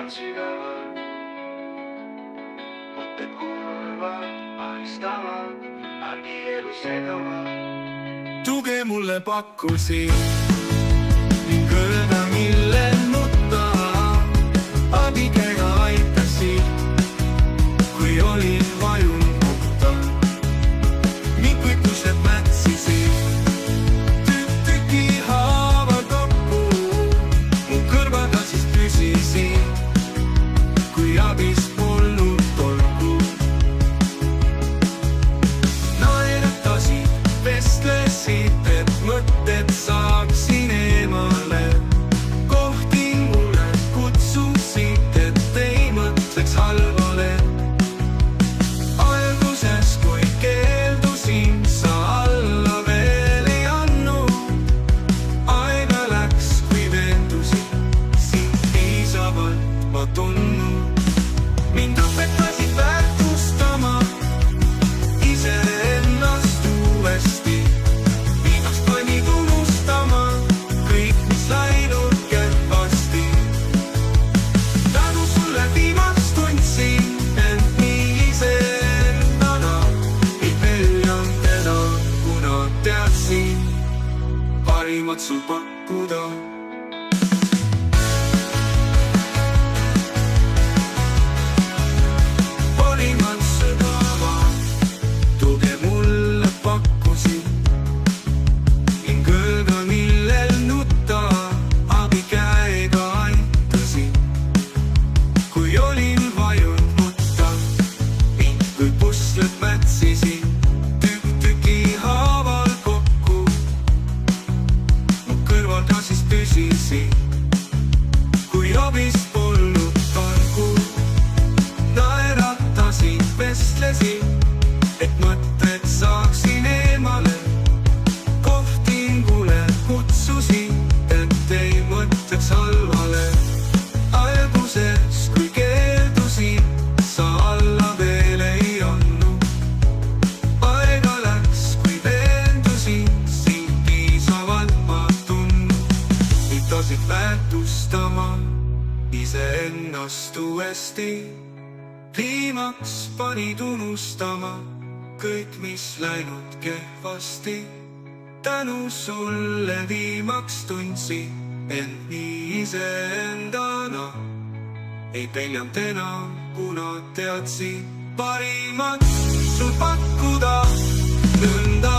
liialt sügavad, mõtted kurvad, ahistavad, äkki elu segavad. Tuge mulle pakkusid ning kõrga mille nutta, abikäega aitasid, kui olin vajunud mutta. Mind võitlused mätsisid, tükk-tüki haaval kokku, mu kõrvaga siis püsisin, kui abis polnud tolku. Naeratasid, vestlesid, et mõtted saaksin eemale. Kohti mulle kutsusid, et ei mõtleks halvale. Alguses, kui keeldusin, sa alla veel ei andnud. Aega läks, kui veendusin, sind piisavalt ma tundnud. Mind õpetasid väärtustama iseennast uuesti. Viimaks panid unustama kõik, mis läinud kehvasti. Tänu sulle viimaks tundsin end nii iseendana. Ei peljanud enam, kuna teadsin parimat sul pakkuda. Parimat sügavad, tuge mulle pakkusid ning kõrga millel nutta, abikäega aitasid, kui olin vajunud mutta. Mind kui puslet mätsisid, tükk-tüki haaval kokku, mu kõrvaga siis püsisin, kui abis polnud tolku. Naeratasin, vestlesin, et mõtted saaksin eemale. Kohtingule kutsusin, et ei mõtleks halvale. Alguses, kui keeldusin, sa alla veel ei andnud. Aega läks, kui veendusin, sind piisavalt ma tundnud. Itasid väärtustama iseennast uuesti. Viimaks panid unustama kõik, mis läinud kehvasti. Tänu sulle viimaks tundsin end nii iseendana. Ei peljanud enam, kuna teadsin parimat sul pakkuda. Nõnda